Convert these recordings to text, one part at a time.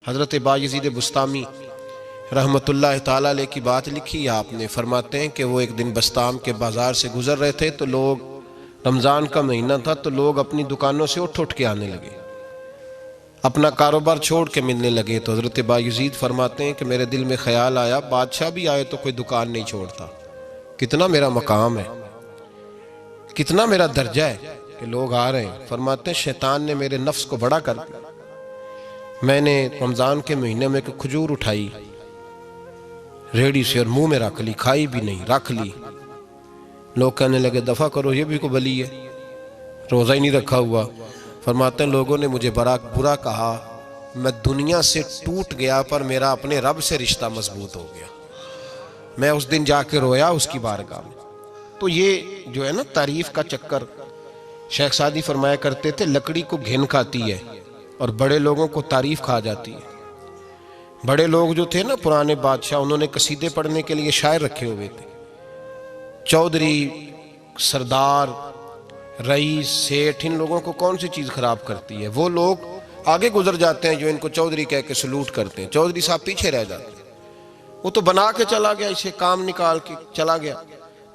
حضرت بایزید بسطامی رحمۃ اللہ تعالیٰ علیہ کی بات لکھی آپ نے، فرماتے ہیں کہ وہ ایک دن بسطام کے بازار سے گزر رہے تھے تو لوگ، رمضان کا مہینہ تھا تو لوگ اپنی دکانوں سے اٹھ کے آنے لگے، اپنا کاروبار چھوڑ کے ملنے لگے۔ تو حضرت بایزید فرماتے ہیں کہ میرے دل میں خیال آیا، بادشاہ بھی آئے تو کوئی دکان نہیں چھوڑتا، کتنا میرا مقام ہے، کتنا میرا درجہ ہے کہ لوگ آ رہے ہیں۔ فرماتے ہیں شیطان نے میرے نفس کو بڑا کر دیا، میں نے رمضان کے مہینے میں ایک کھجور اٹھائی ریڑھی سے اور منہ میں رکھ لی، کھائی بھی نہیں، رکھ لی۔ لوگ کہنے لگے دفع کرو، یہ بھی کو بلی ہے، روزہ ہی نہیں رکھا ہوا۔ فرماتے ہیں لوگوں نے مجھے برا کہا، میں دنیا سے ٹوٹ گیا پر میرا اپنے رب سے رشتہ مضبوط ہو گیا۔ میں اس دن جا کے رویا اس کی بارگاہ میں۔ تو یہ جو ہے نا تعریف کا چکر، شیخ سعدی فرمایا کرتے تھے لکڑی کو گھن کھاتی ہے اور بڑے لوگوں کو تعریف کھا جاتی ہے۔ بڑے لوگ جو تھے نا پرانے بادشاہ، انہوں نے قصیدے پڑھنے کے لیے شاعر رکھے ہوئے تھے، چودھری، سردار، رئیس، سیٹھ، ان لوگوں کو کون سی چیز خراب کرتی ہے؟ وہ لوگ آگے گزر جاتے ہیں جو ان کو چودھری کہہ کے سلوٹ کرتے ہیں، چودھری صاحب پیچھے رہ جاتے ہیں۔ وہ تو بنا کے چلا گیا، اسے کام نکال کے چلا گیا۔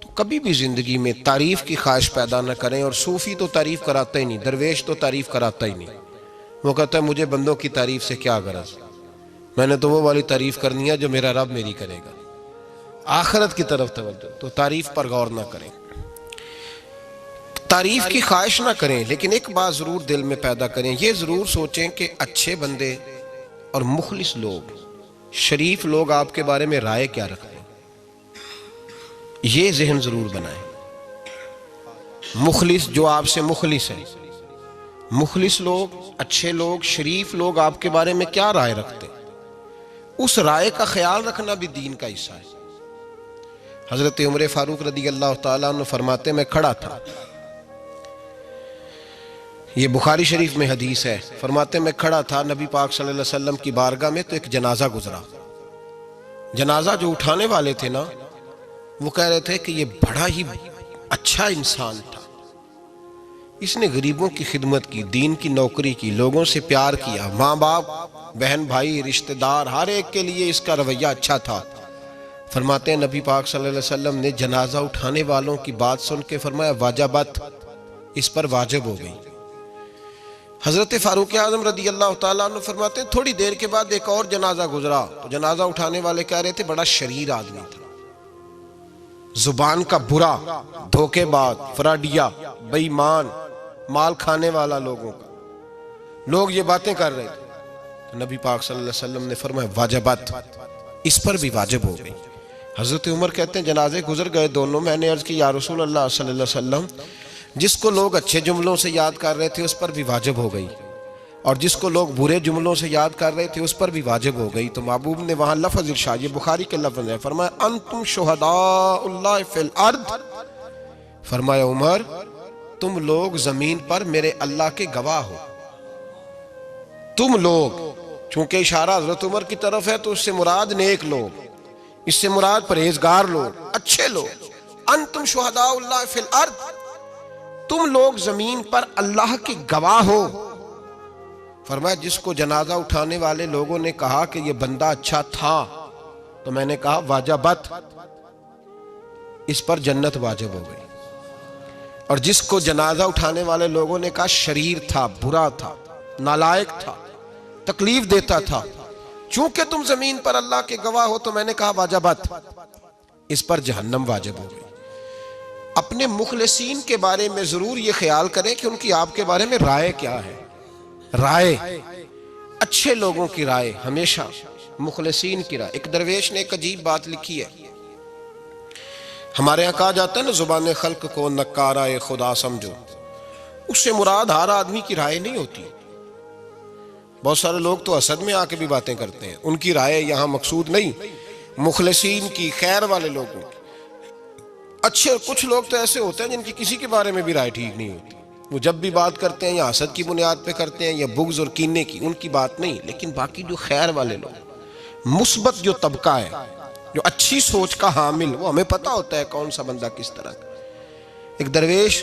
تو کبھی بھی زندگی میں تعریف کی خواہش پیدا نہ کریں، اور صوفی تو تعریف کراتا ہی نہیں، درویش تو تعریف کراتا ہی نہیں۔ وہ کہتا ہے مجھے بندوں کی تعریف سے کیا غرض، میں نے تو وہ والی تعریف کرنی ہے جو میرا رب میری کرے گا۔ آخرت کی طرف توجہ، تو تعریف پر غور نہ کریں، تعریف کی خواہش نہ کریں، لیکن ایک بات ضرور دل میں پیدا کریں، یہ ضرور سوچیں کہ اچھے بندے اور مخلص لوگ، شریف لوگ آپ کے بارے میں رائے کیا رکھتے ہیں، یہ ذہن ضرور بنائیں۔ مخلص جو آپ سے مخلص ہے، مخلص لوگ، اچھے لوگ، شریف لوگ آپ کے بارے میں کیا رائے رکھتے ہیں، اس رائے کا خیال رکھنا بھی دین کا حصہ ہے۔ حضرت عمر فاروق رضی اللہ تعالیٰ عنہ فرماتے میں کھڑا تھا، یہ بخاری شریف میں حدیث ہے، فرماتے میں کھڑا تھا نبی پاک صلی اللہ علیہ وسلم کی بارگاہ میں، تو ایک جنازہ گزرا۔ جنازہ جو اٹھانے والے تھے نا، وہ کہہ رہے تھے کہ یہ بڑا ہی اچھا انسان تھا، اس نے غریبوں کی خدمت کی، دین کی نوکری کی، لوگوں سے پیار کیا، ماں باپ، بہن بھائی، رشتہ دار، ہر ایک کے لیے اس کا رویہ اچھا تھا۔ فرماتے ہیں نبی پاک صلی اللہ علیہ وسلم نے جنازہ اٹھانے والوں کی بات سن کے فرمایا واجبت، اس پر واجب ہو گئی۔ حضرت فاروق اعظم رضی اللہ تعالیٰ عنہ فرماتے ہیں تھوڑی دیر کے بعد ایک اور جنازہ گزرا، تو جنازہ اٹھانے والے کہہ رہے تھے بڑا شریر آدمی تھا، زبان کا برا، دھوکے باز، فراڈیا، بے ایمان، مال کھانے والا لوگوں کا، لوگ یہ باتیں کر رہے تھے۔ تو نبی پاک صلی اللہ علیہ وسلم نے فرمایا واجبت، اس پر بھی واجب ہو گئی۔ حضرت عمر کہتے ہیں جنازے گزر گئے دونوں، میں نے عرض کی یا رسول اللہ صلی اللہ علیہ وسلم، جس کو لوگ اچھے جملوں سے یاد کر رہے تھے اس پر بھی واجب ہو گئی، اور جس کو لوگ برے جملوں سے یاد کر رہے تھے اس پر بھی واجب ہو گئی۔ تو محبوب نے وہاں لفظ ارشاد، یہ بخاری کے لفظ ہے، فرمایا انتم شہداء اللہ فی الارض، فرمایا عمر تم لوگ زمین پر میرے اللہ کے گواہ ہو، تم لوگ، چونکہ اشارہ حضرت عمر کی طرف ہے تو اس سے مراد نیک لوگ، اس سے مراد پرہیزگار لوگ، اچھے لوگ۔ انتم شہداء اللہ فی الارض، تم لوگ زمین پر اللہ کے گواہ ہو۔ فرمایا جس کو جنازہ اٹھانے والے لوگوں نے کہا کہ یہ بندہ اچھا تھا، تو میں نے کہا واجبت، اس پر جنت واجب ہو گئی۔ اور جس کو جنازہ اٹھانے والے لوگوں نے کہا شریر تھا، برا تھا، نالائق تھا، تکلیف دیتا تھا، چونکہ تم زمین پر اللہ کے گواہ ہو، تو میں نے کہا واجبت، اس پر جہنم واجب ہو گئی۔ اپنے مخلصین کے بارے میں ضرور یہ خیال کریں کہ ان کی آپ کے بارے میں رائے کیا ہے۔ رائے، اچھے لوگوں کی رائے، ہمیشہ مخلصین کی رائے۔ ایک درویش نے ایک عجیب بات لکھی ہے، ہمارے یہاں کہا جاتا ہے نا زبان خلق کو نکارہ خدا سمجھو، اس سے مراد ہر آدمی کی رائے نہیں ہوتی۔ بہت سارے لوگ تو حسد میں آ کے بھی باتیں کرتے ہیں، ان کی رائے یہاں مقصود نہیں، مخلصین کی، خیر والے لوگوں کی۔ اچھے کچھ لوگ تو ایسے ہوتے ہیں جن کی کسی کے بارے میں بھی رائے ٹھیک نہیں ہوتی، وہ جب بھی بات کرتے ہیں یا حسد کی بنیاد پہ کرتے ہیں یا بغض اور کینے کی، ان کی بات نہیں۔ لیکن باقی جو خیر والے لوگ، مثبت جو طبقہ ہے، جو اچھی سوچ کا حامل، وہ ہمیں پتہ ہوتا ہے کون سا بندہ کس طرح کا۔ ایک درویش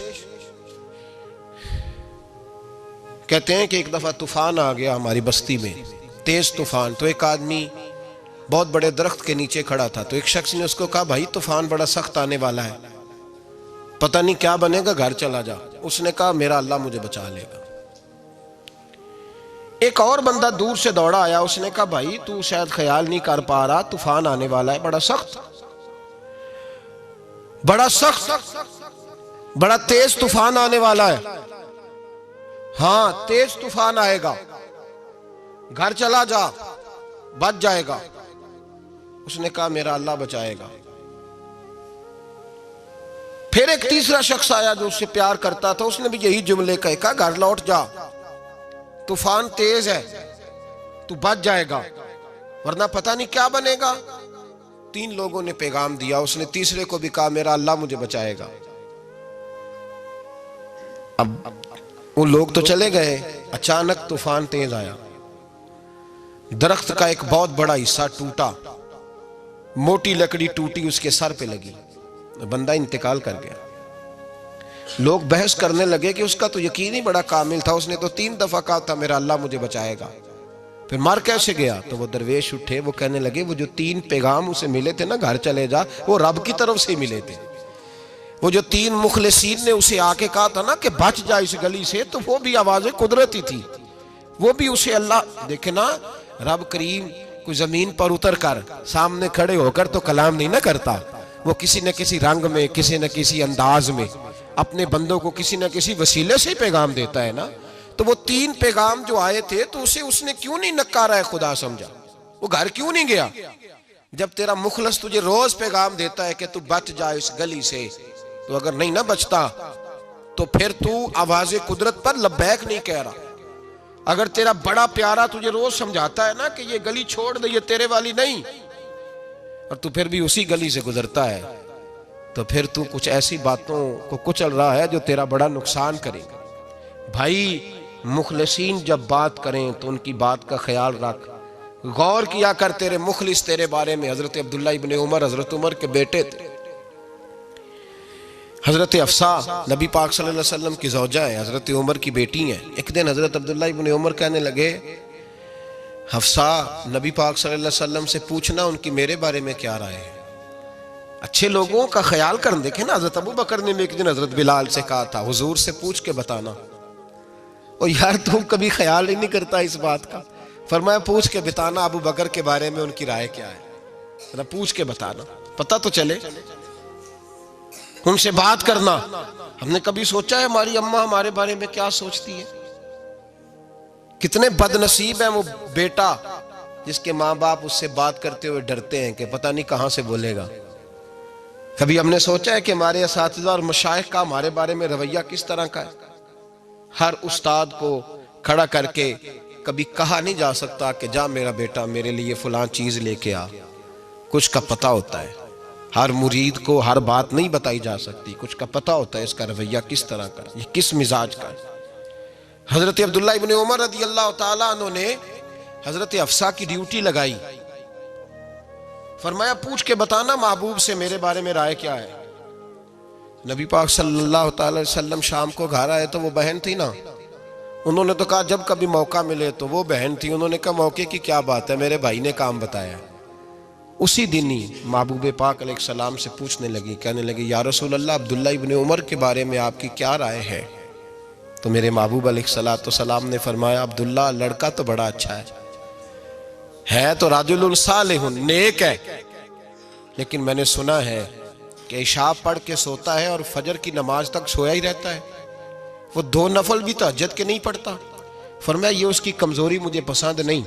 کہتے ہیں کہ ایک دفعہ طوفان آ گیا ہماری بستی میں، تیز طوفان. تو ایک آدمی بہت بڑے درخت کے نیچے کھڑا تھا, تو ایک شخص نے اس کو کہا بھائی طوفان بڑا سخت آنے والا ہے, پتہ نہیں کیا بنے گا, گھر چلا جا. اس نے کہا میرا اللہ مجھے بچا لے گا. ایک اور بندہ دور سے دوڑا آیا, اس نے کہا بھائی تو شاید خیال نہیں کر پا رہا, طوفان آنے والا ہے بڑا سخت, بڑا تیز طوفان آنے والا ہے. ہاں تیز طوفان آئے گا, گھر چلا جا, بچ جائے گا. اس نے کہا میرا اللہ بچائے گا. پھر ایک تیسرا شخص آیا جو اس سے پیار کرتا تھا, اس نے بھی یہی جملے کہا گھر لوٹ جا, طوفان تیز ہے, تو بچ جائے گا ورنہ پتہ نہیں کیا بنے گا. 3 لوگوں نے پیغام دیا, اس نے تیسرے کو بھی کہا میرا اللہ مجھے بچائے گا. اب وہ لوگ تو چلے گئے, اچانک طوفان تیز آیا, درخت کا ایک بہت بڑا حصہ ٹوٹا, موٹی لکڑی ٹوٹی اس کے سر پہ لگی, بندہ انتقال کر گیا. لوگ بحث کرنے لگے کہ اس کا تو یقین ہی بڑا کامل تھا, اس نے تو 3 دفعہ کہا تھا میرا اللہ مجھے بچائے گا, پھر مر کیسے گیا؟ تو وہ درویش اٹھے, وہ کہنے لگے وہ جو 3 پیغام اسے ملے تھے نا گھر چلے جا, وہ رب کی طرف سے ملے تھے. وہ جو 3 مخلصین نے اسے آ کے کہا تھا نا کہ بچ جا اس گلی سے, تو وہ بھی آواز قدرتی تھی, وہ بھی اسے اللہ دیکھے نا. رب کریم کوئی زمین پر اتر کر سامنے کھڑے ہو کر تو کلام نہیں نہ کرتا, وہ کسی نہ کسی رنگ میں, کسی نہ کسی انداز میں اپنے بندوں کو کسی نہ کسی وسیلے سے پیغام دیتا ہے نا. تو وہ 3 پیغام جو آئے تھے تو اسے اس نے کیوں نہیں نکارا ہے خدا سمجھا, وہ گھر کیوں نہیں گیا؟ جب تیرا مخلص تجھے روز پیغام دیتا ہے کہ تو بچ جا اس گلی سے, تو اگر نہیں نہ بچتا تو پھر تو آواز قدرت پر لبیک نہیں کہہ رہا. اگر تیرا بڑا پیارا تجھے روز سمجھاتا ہے نا کہ یہ گلی چھوڑ دے, یہ تیرے والی نہیں, اور تو پھر بھی اسی گلی سے گزرتا ہے, تو پھر تو کچھ ایسی باتوں کو کچل رہا ہے جو تیرا بڑا نقصان کرے گا. بھائی مخلصین جب بات کریں تو ان کی بات کا خیال رکھ, غور کیا کر. تیرے مخلص تیرے بارے میں حضرت عبداللہ ابن عمر, حضرت عمر کے بیٹے تھے. حضرت حفصہ نبی پاک صلی اللہ علیہ وسلم کی زوجہ ہے, حضرت عمر کی بیٹی ہیں. ایک دن حضرت عبداللہ ابن عمر کہنے لگے حفصہ نبی پاک صلی اللہ علیہ وسلم سے پوچھنا ان کی میرے بارے میں کیا رائے ہے. اچھے لوگوں کا خیال کر. دیکھیں نا حضرت ابو بکر نے بھی ایک دن حضرت بلال سے کہا تھا حضور سے پوچھ کے بتانا, اور یار تم کبھی خیال ہی نہیں کرتا اس بات کا. فرمایا پوچھ کے بتانا ابو بکر کے بارے میں ان کی رائے کیا ہے, پوچھ کے بتانا, پتہ تو چلے, ان سے بات کرنا. ہم نے کبھی سوچا ہے ہماری اماں ہمارے بارے میں کیا سوچتی ہے؟ کتنے بد نصیب ہیں وہ بیٹا جس کے ماں باپ اس سے بات کرتے ہوئے ڈرتے ہیں کہ پتہ نہیں کہاں سے بولے گا. کبھی ہم نے سوچا ہے کہ ہمارے اساتذہ اور مشائخ کا ہمارے بارے میں رویہ کس طرح کا ہے؟ ہر استاد کو کھڑا کر کے کبھی کہا نہیں جا سکتا کہ جا میرا بیٹا میرے لیے فلاں چیز لے کے آ. کچھ کا پتہ ہوتا ہے, ہر مرید کو ہر بات نہیں بتائی جا سکتی, کچھ کا پتہ ہوتا ہے اس کا رویہ کس طرح کا, یہ کس مزاج کا ہے. حضرت عبداللہ ابن عمر رضی اللہ تعالیٰ عنہ نے حضرت حفصہ کی ڈیوٹی لگائی, فرمایا پوچھ کے بتانا محبوب سے میرے بارے میں رائے کیا ہے. نبی پاک صلی اللہ تعالی وسلم شام کو گھر آئے تو وہ بہن تھی نا, انہوں نے تو کہا جب کبھی موقع ملے تو وہ بہن تھی, انہوں نے کہا موقع کی کیا بات ہے, میرے بھائی نے کام بتایا. اسی دن ہی محبوب پاک علیہ السلام سے پوچھنے لگی, کہنے لگی یا رسول اللہ عبداللہ ابن عمر کے بارے میں آپ کی کیا رائے ہے؟ تو میرے محبوب علیہ السلام نے فرمایا عبداللہ لڑکا تو بڑا اچھا ہے تو رجل صالح, نیک ہے, لیکن میں نے سنا ہے کہ عشاء پڑھ کے سوتا ہے اور فجر کی نماز تک سویا ہی رہتا ہے, وہ 2 نفل بھی تہجد کے نہیں پڑھتا. فرمایا یہ اس کی کمزوری مجھے پسند نہیں,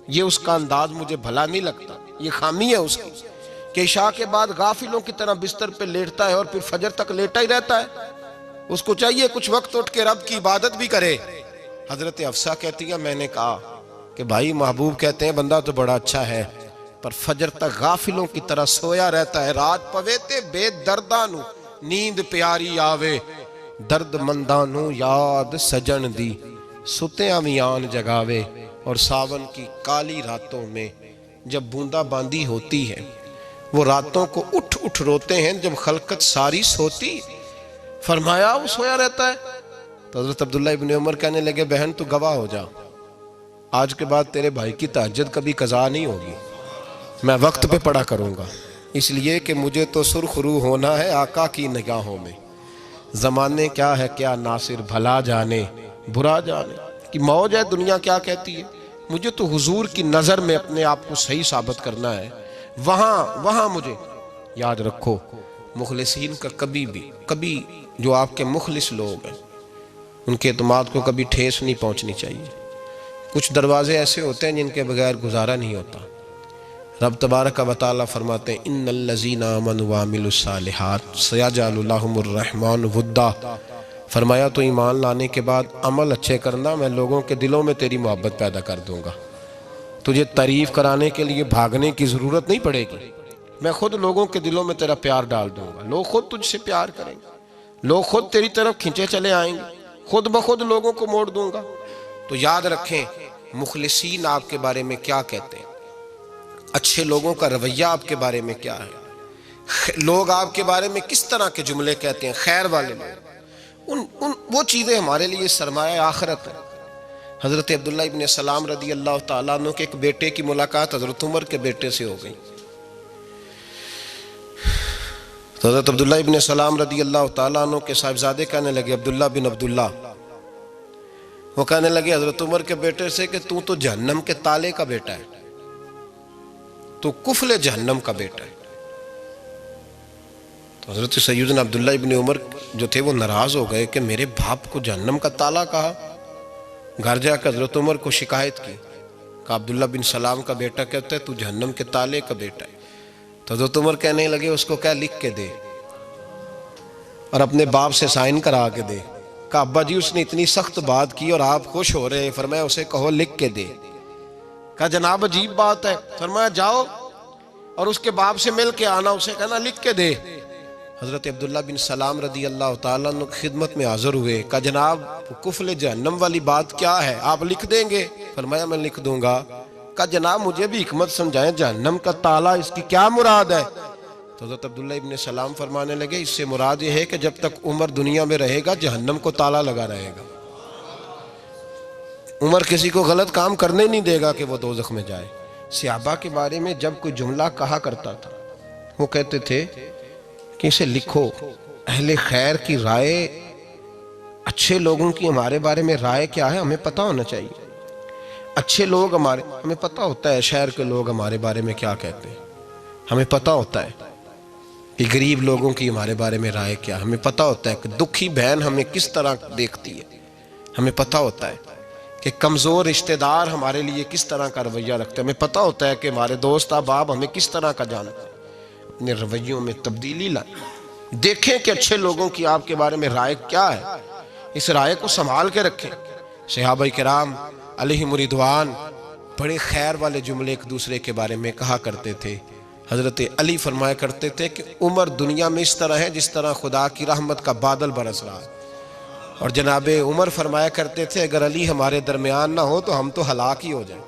یہ اس کا انداز مجھے بھلا نہیں لگتا, یہ خامی ہے اس کی کہ عشاء کے بعد غافلوں کی طرح بستر پہ لیٹتا ہے اور پھر فجر تک لیٹا ہی رہتا ہے. اس کو چاہیے کچھ وقت اٹھ کے رب کی عبادت بھی کرے. حضرت حفصہ کہتی ہے میں نے کہا کہ بھائی محبوب کہتے ہیں بندہ تو بڑا اچھا ہے پر فجر تک غافلوں کی طرح سویا رہتا ہے. رات پویتے بے دردانو نیند پیاری آوے, درد مندانو یاد سجن دی ستیاں میان جگاوے. اور ساون کی کالی راتوں میں جب بوندا باندی ہوتی ہے وہ راتوں کو اٹھ اٹھ روتے ہیں جب خلقت ساری سوتی. فرمایا وہ سویا رہتا ہے. تو حضرت عبداللہ ابن عمر کہنے لگے بہن تو گواہ ہو جا, آج کے بعد تیرے بھائی کی تہجد کبھی قضا نہیں ہوگی، میں وقت پہ پڑھا کروں گا، اس لیے کہ مجھے تو سرخ رو ہونا ہے آقا کی نگاہوں میں۔ زمانے کیا ہے کیا ناصر، بھلا جانے برا جانے کہ موج ہے دنیا کیا کہتی ہے، مجھے تو حضور کی نظر میں اپنے آپ کو صحیح ثابت کرنا ہے۔ وہاں مجھے یاد رکھو، مخلصین کا کبھی جو آپ کے مخلص لوگ ہیں ان کے اعتماد کو کبھی ٹھیس نہیں پہنچنی چاہیے۔ کچھ دروازے ایسے ہوتے ہیں جن کے بغیر گزارا نہیں ہوتا۔ رب تبارک و تعالیٰ فرماتے ہیں ان الذین آمنوا وعملوا الصالحات سیجعل لهم الرحمن ودا، فرمایا تو ایمان لانے کے بعد عمل اچھے کرنا، میں لوگوں کے دلوں میں تیری محبت پیدا کر دوں گا۔ تجھے تعریف کرانے کے لیے بھاگنے کی ضرورت نہیں پڑے گی، میں خود لوگوں کے دلوں میں تیرا پیار ڈال دوں گا، لوگ خود تجھ سے پیار کریں گے، لوگ خود تیری طرف کھنچے چلے آئیں گے، خود بخود لوگوں کو موڑ دوں گا۔ تو یاد رکھیں مخلصین آپ کے بارے میں کیا کہتے ہیں، اچھے لوگوں کا رویہ آپ کے بارے میں کیا ہے، لوگ آپ کے بارے میں کس طرح کے جملے کہتے ہیں، خیر والے لوگ، وہ چیزیں ہمارے لیے سرمایہ آخرت ہے۔ حضرت عبداللہ ابن سلام رضی اللہ تعالیٰ عنہ کے ایک بیٹے کی ملاقات حضرت عمر کے بیٹے سے ہو گئی۔ تو حضرت عبداللہ ابن سلام رضی اللہ تعالیٰ عنہ کے صاحبزادے کہنے لگے عبداللہ بن عبداللہ، وہ کہنے لگے حضرت عمر کے بیٹے سے کہ تو جہنم کے تالے کا بیٹا ہے، تو کفل جہنم کا بیٹا ہے۔ تو حضرت سیدنا عبداللہ ابن عمر جو تھے وہ ناراض ہو گئے کہ میرے باپ کو جہنم کا تالا کہا۔ گھر جا کر حضرت عمر کو شکایت کی کہ عبداللہ بن سلام کا بیٹا کہتا ہے تو جہنم کے تالے کا بیٹا ہے۔ تو حضرت عمر کہنے لگے اس کو کیا لکھ کے دے اور اپنے باپ سے سائن کرا کے دے۔ کہا ابا جی اس نے اتنی سخت بات کی اور آپ خوش ہو رہے ہیں، فرمایا اسے کہو لکھ کے دے۔ کہا جناب عجیب بات ہے، فرمایا جاؤ اور اس کے باپ سے مل کے آنا، اسے کہنا لکھ کے دے۔ حضرت عبداللہ بن سلام رضی اللہ تعالیٰ عنہ کی خدمت میں حاضر ہوئے، کہا جناب کفل جہنم والی بات کیا ہے، آپ لکھ دیں گے؟ فرمایا میں لکھ دوں گا۔ کہا جناب مجھے بھی حکمت سمجھائیں، جہنم کا تالا اس کی کیا مراد ہے؟ تو حضرت عبداللہ ابن سلام فرمانے لگے اس سے مراد یہ ہے کہ جب تک عمر دنیا میں رہے گا جہنم کو تالا لگا رہے گا، عمر کسی کو غلط کام کرنے نہیں دے گا کہ وہ دوزخ میں جائے۔ صحابہ کے بارے میں جب کوئی جملہ کہا کرتا تھا وہ کہتے تھے کہ اسے لکھو، اہل خیر کی رائے، اچھے لوگوں کی ہمارے بارے میں رائے کیا ہے ہمیں پتہ ہونا چاہیے۔ اچھے لوگ ہمیں پتہ ہوتا ہے شہر کے لوگ ہمارے بارے میں کیا کہتے ہیں، ہمیں پتہ ہوتا ہے کہ غریب لوگوں کی ہمارے بارے میں رائے کیا، ہمیں پتہ ہوتا ہے کہ دکھی بہن ہمیں کس طرح دیکھتی ہے، ہمیں پتہ ہوتا ہے کہ کمزور رشتہ دار ہمارے لیے کس طرح کا رویہ رکھتے ہیں، ہمیں پتہ ہوتا ہے کہ ہمارے دوست احباب ہمیں کس طرح کا جانتے ہیں۔ اپنے رویوں میں تبدیلی لائیں، دیکھیں کہ اچھے لوگوں کی آپ کے بارے میں رائے کیا ہے، اس رائے کو سنبھال کے رکھیں۔ صحابہ کرام علیہم رضوان بڑے خیر والے جملے ایک دوسرے کے بارے میں کہا کرتے تھے۔ حضرت علی فرمایا کرتے تھے کہ عمر دنیا میں اس طرح ہے جس طرح خدا کی رحمت کا بادل برس رہا ہے، اور جناب عمر فرمایا کرتے تھے اگر علی ہمارے درمیان نہ ہو تو ہم تو ہلاک ہی ہو جائیں،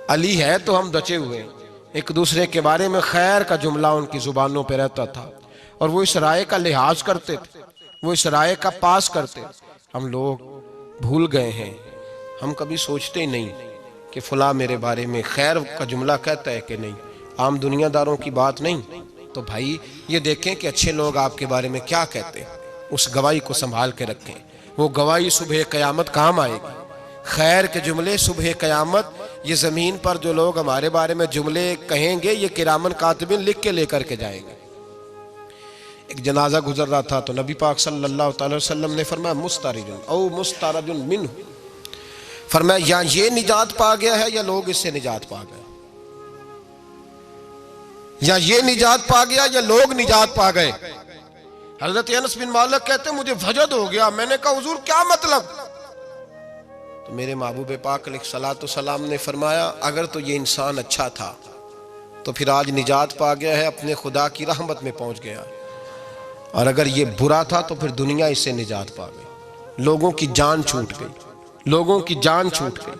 علی ہے تو ہم بچے ہوئے ہیں۔ ایک دوسرے کے بارے میں خیر کا جملہ ان کی زبانوں پہ رہتا تھا، اور وہ اس رائے کا لحاظ کرتے تھے، وہ اس رائے کا پاس کرتے۔ ہم لوگ بھول گئے ہیں، ہم کبھی سوچتے ہی نہیں کہ فلاں میرے بارے میں خیر کا جملہ کہتا ہے کہ نہیں، عام دنیا داروں کی بات نہیں۔ تو بھائی یہ دیکھیں کہ اچھے لوگ آپ کے بارے میں کیا کہتے ہیں، اس گواہی کو سنبھال کے رکھیں، وہ گواہی صبح قیامت کام آئے گی۔ خیر کے جملے صبح قیامت، یہ زمین پر جو لوگ ہمارے بارے میں جملے کہیں گے یہ کرامن کاتبین لکھ کے لے کر کے جائیں گے۔ ایک جنازہ گزر رہا تھا تو نبی پاک صلی اللہ تعالی وسلم نے فرمایا مسترج او مسترج منہ، فرمایا یا یہ نجات پا گیا ہے یا لوگ اس سے نجات پا گئے، یا یہ نجات پا گیا یا لوگ نجات پا گئے۔ حضرت انس بن مالک کہتے ہیں مجھے وجد ہو گیا، میں نے کہا حضور کیا مطلب؟ تو میرے محبوب پاک علیہ الصلوۃ والسلام نے فرمایا اگر تو یہ انسان اچھا تھا تو پھر آج نجات پا گیا ہے، اپنے خدا کی رحمت میں پہنچ گیا، اور اگر یہ برا تھا تو پھر دنیا اس سے نجات پا گئی۔ لوگوں کی جان چھوٹ گئی، لوگوں کی جان چھوٹ گئی،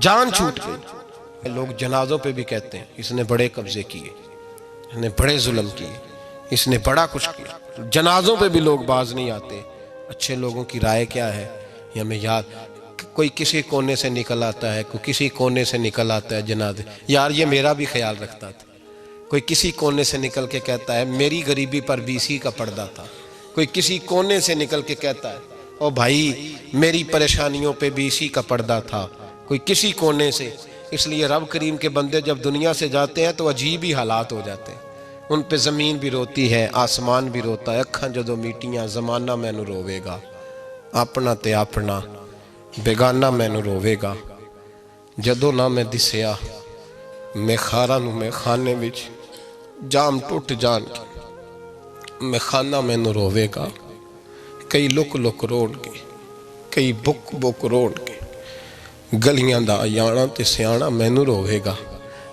جان چھوٹ گئی۔ لوگ جنازوں پہ بھی کہتے ہیں اس نے بڑے قبضے کیے، اس نے بڑے ظلم کیے، اس نے بڑا کچھ کیا۔ جنازوں پہ بھی لوگ باز نہیں آتے۔ اچھے لوگوں کی رائے کیا ہے یہ ہمیں یاد، کوئی کسی کونے سے نکل آتا ہے، کوئی کسی کونے سے نکل آتا ہے جنازے. یار یہ میرا بھی خیال رکھتا تھا. کوئی کسی کونے سے نکل کے کہتا ہے میری غریبی پر BC کا پردہ تھا. کوئی کسی کونے سے نکل کے کہتا ہے او بھائی میری پریشانیوں پہ BC کا پردہ تھا. کوئی کسی کونے سے. اس لیے رب کریم کے بندے جب دنیا سے جاتے ہیں تو عجیب ہی حالات ہو جاتے ہیں. ان پہ زمین بھی روتی ہے، آسمان بھی روتا ہے. اکھاں جدو میٹیاں زمانہ مینوں روے گا، اپنا تے اپنا بیگانہ مینوں روے گا. جدو نہ میں دسیا میں خاراں نوں میں خانے وچ جام ٹوٹ جان کے میں خانہ مینوں روے گا. کئی لک لک روڑ کے، کئی بک بک روڑ کے گلیاں دا یانا تے سیانا مینوں روے گا.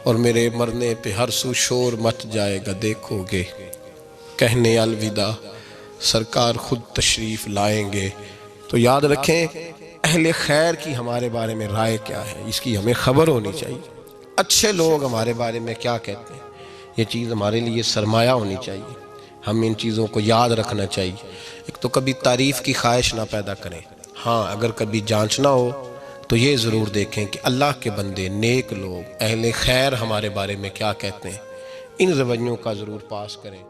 اور میرے مرنے پہ ہر سو شور مچ جائے گا، دیکھو گے کہنے الوداع سرکار خود تشریف لائیں گے. تو یاد رکھیں اہل خیر کی ہمارے بارے میں رائے کیا ہے، اس کی ہمیں خبر ہونی چاہیے. اچھے لوگ ہمارے بارے میں کیا کہتے ہیں، یہ چیز ہمارے لیے سرمایہ ہونی چاہیے. ہم ان چیزوں کو یاد رکھنا چاہیے. ایک تو کبھی تعریف کی خواہش نہ پیدا کریں. ہاں اگر کبھی جانچنا ہو تو یہ ضرور دیکھیں کہ اللہ کے بندے، نیک لوگ، اہل خیر ہمارے بارے میں کیا کہتے ہیں. ان رویوں کا ضرور پاس کریں.